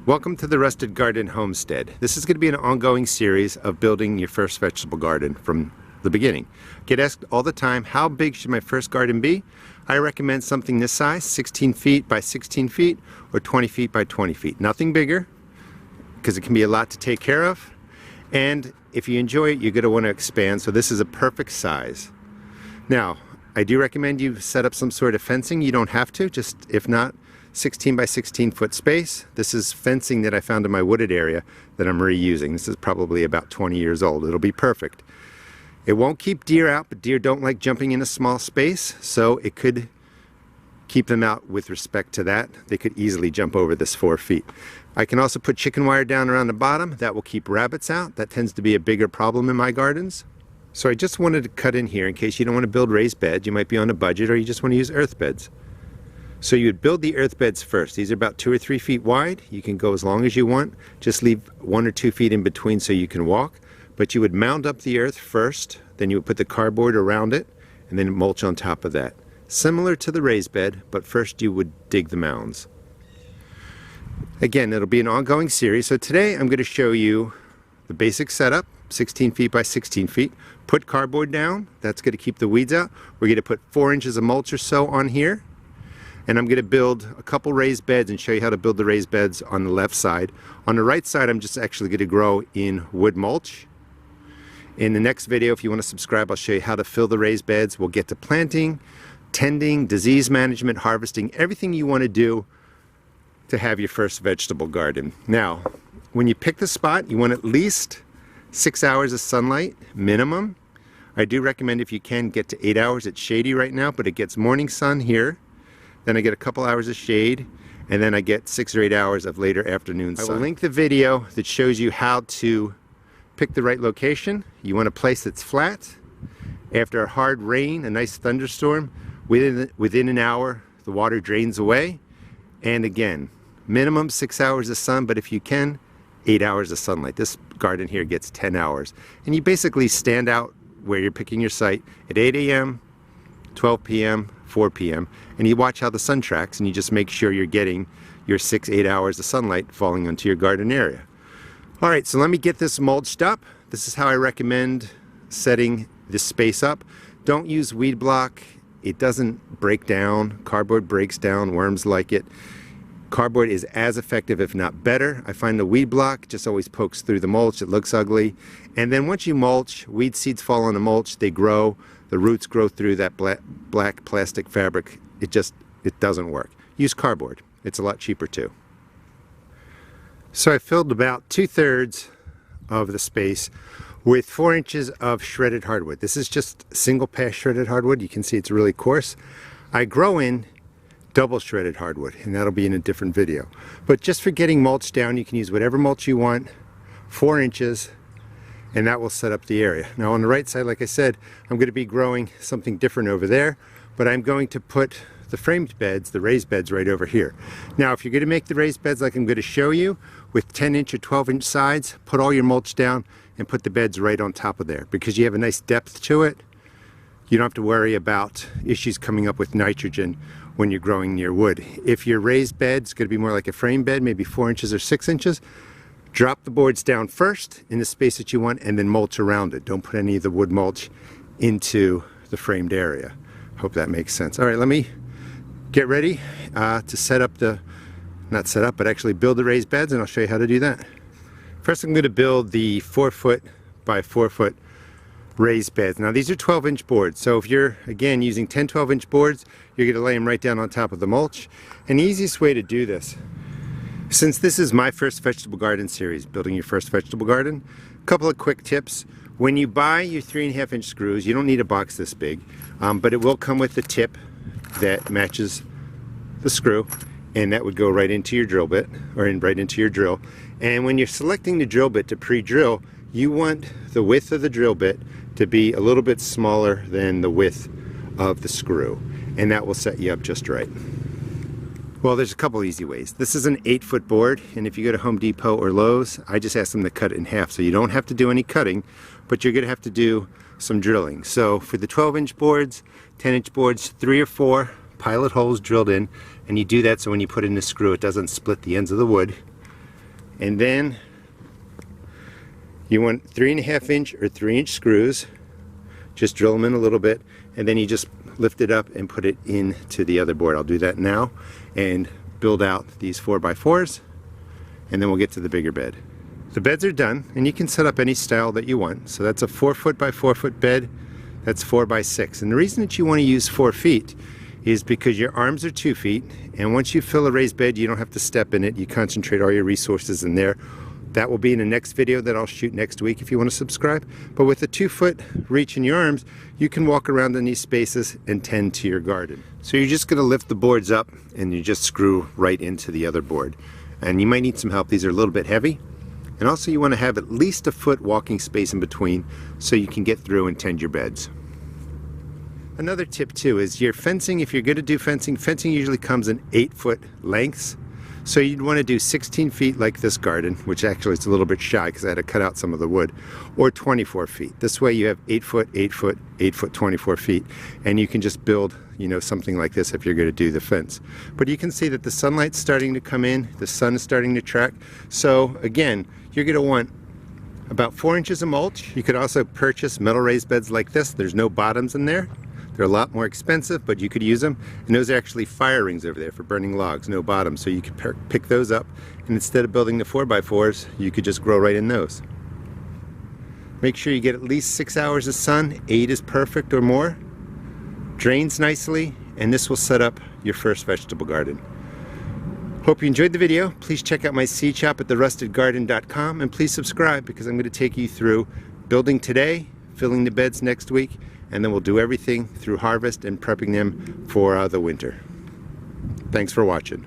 Welcome to the Rusted Garden Homestead. This is going to be an ongoing series of building your first vegetable garden from the beginning. Get asked all the time, how big should my first garden be? I recommend something this size, 16 feet by 16 feet or 20 feet by 20 feet. Nothing bigger, because it can be a lot to take care of. And if you enjoy it, you're going to want to expand, so this is a perfect size. Now, I do recommend you set up some sort of fencing. You don't have to, just if not, 16 by 16 foot space. This is fencing that I found in my wooded area that I'm reusing. This is probably about 20 years old. It'll be perfect. It won't keep deer out, but deer don't like jumping in a small space, so it could keep them out with respect to that. They could easily jump over this 4 feet. I can also put chicken wire down around the bottom. That will keep rabbits out. That tends to be a bigger problem in my gardens. So I just wanted to cut in here in case you don't want to build raised beds. You might be on a budget, or you just want to use earth beds. So you would build the earth beds first. These are about 2 or 3 feet wide. You can go as long as you want. Just leave 1 or 2 feet in between so you can walk. But you would mound up the earth first, then you would put the cardboard around it, and then mulch on top of that. Similar to the raised bed, but first you would dig the mounds. Again, it'll be an ongoing series. So today I'm going to show you the basic setup, 16 feet by 16 feet. Put cardboard down. That's going to keep the weeds out. We're going to put 4 inches of mulch or so on here. And I'm going to build a couple raised beds and show you how to build the raised beds on the left side. On the right side, I'm just actually going to grow in wood mulch. In the next video, if you want to subscribe, I'll show you how to fill the raised beds. We'll get to planting, tending, disease management, harvesting, everything you want to do to have your first vegetable garden. Now, when you pick the spot, you want at least 6 hours of sunlight, minimum. I do recommend, if you can, get to 8 hours. It's shady right now, but it gets morning sun here. Then I get a couple hours of shade, and then I get 6 or 8 hours of later afternoon sun. I will link the video that shows you how to pick the right location. You want a place that's flat. After a hard rain, a nice thunderstorm, within an hour, the water drains away. And again, minimum 6 hours of sun, but if you can, 8 hours of sunlight. This garden here gets 10 hours. And you basically stand out where you're picking your site at 8 a.m., 12 p.m., 4 p.m. and you watch how the sun tracks, and you just make sure you're getting your 6-8 hours of sunlight falling onto your garden area. Alright, so let me get this mulched up. This is how I recommend setting this space up. Don't use weed block. It doesn't break down. Cardboard breaks down. Worms like it. Cardboard is as effective, if not better. I find the weed block just always pokes through the mulch. It looks ugly. And then once you mulch, weed seeds fall on the mulch. They grow. The roots grow through that black plastic fabric. It doesn't work. Use cardboard. It's a lot cheaper too. So I filled about 2/3 of the space with 4 inches of shredded hardwood. This is just single pass shredded hardwood. You can see it's really coarse. I grow in double shredded hardwood, and that'll be in a different video. But just for getting mulch down, you can use whatever mulch you want, 4 inches, and that will set up the area. Now on the right side, like I said, I'm going to be growing something different over there, but I'm going to put the framed beds, the raised beds, right over here. Now if you're going to make the raised beds like I'm going to show you, with 10-inch or 12-inch sides, put all your mulch down and put the beds right on top of there, because you have a nice depth to it. You don't have to worry about issues coming up with nitrogen when you're growing near wood. If your raised bed's going to be more like a frame bed, maybe 4 inches or 6 inches, drop the boards down first in the space that you want, and then mulch around it. Don't put any of the wood mulch into the framed area. Hope that makes sense. All right, let me get ready to set up but actually build the raised beds, and I'll show you how to do that. First, I'm going to build the 4 foot by 4 foot raised beds. Now these are 12-inch boards, so if you're again using 10-12-inch boards, you're going to lay them right down on top of the mulch. And the easiest way to do this, since this is my first vegetable garden series, building your first vegetable garden, a couple of quick tips. When you buy your 3.5-inch screws, you don't need a box this big, but it will come with a tip that matches the screw, and that would go right into your drill bit, or right into your drill. And when you're selecting the drill bit to pre-drill, you want the width of the drill bit to be a little bit smaller than the width of the screw, and that will set you up just right. Well, there's a couple easy ways. This is an 8-foot board, and if you go to Home Depot or Lowe's, I just ask them to cut it in half, so you don't have to do any cutting, but you're going to have to do some drilling. So for the 12-inch boards, 10-inch boards, 3 or 4 pilot holes drilled in, and you do that so when you put in the screw, it doesn't split the ends of the wood. And then you want 3.5 inch or 3-inch screws. Just drill them in a little bit, and then you just lift it up and put it into the other board. I'll do that now and build out these 4x4s, and then we'll get to the bigger bed. The beds are done, and you can set up any style that you want. So that's a 4-foot by 4-foot bed. That's 4x6. And the reason that you want to use 4 feet is because your arms are 2 feet, and once you fill a raised bed, you don't have to step in it. You concentrate all your resources in there. That will be in the next video that I'll shoot next week if you want to subscribe. But with a 2-foot reach in your arms, you can walk around in these spaces and tend to your garden. So you're just going to lift the boards up, and you just screw right into the other board. And you might need some help. These are a little bit heavy. And also you want to have at least a foot walking space in between so you can get through and tend your beds. Another tip too is your fencing. If you're going to do fencing, fencing usually comes in 8-foot lengths. So you'd want to do 16 feet like this garden, which actually is a little bit shy because I had to cut out some of the wood, or 24 feet. This way you have 8 foot, 8 foot, 8 foot, 24 feet, and you can just build, you know, something like this if you're going to do the fence. But you can see that the sunlight's starting to come in, the sun is starting to track. So again, you're going to want about 4 inches of mulch. You could also purchase metal raised beds like this. There's no bottoms in there. They're a lot more expensive, but you could use them. And those are actually fire rings over there for burning logs, no bottoms. So you could pick those up, and instead of building the 4x4s, you could just grow right in those. Make sure you get at least 6 hours of sun. 8 is perfect or more. Drains nicely, and this will set up your first vegetable garden. Hope you enjoyed the video. Please check out my seed shop at therustedgarden.com, and please subscribe because I'm going to take you through building today, filling the beds next week, and then we'll do everything through harvest and prepping them for the winter. Thanks for watching.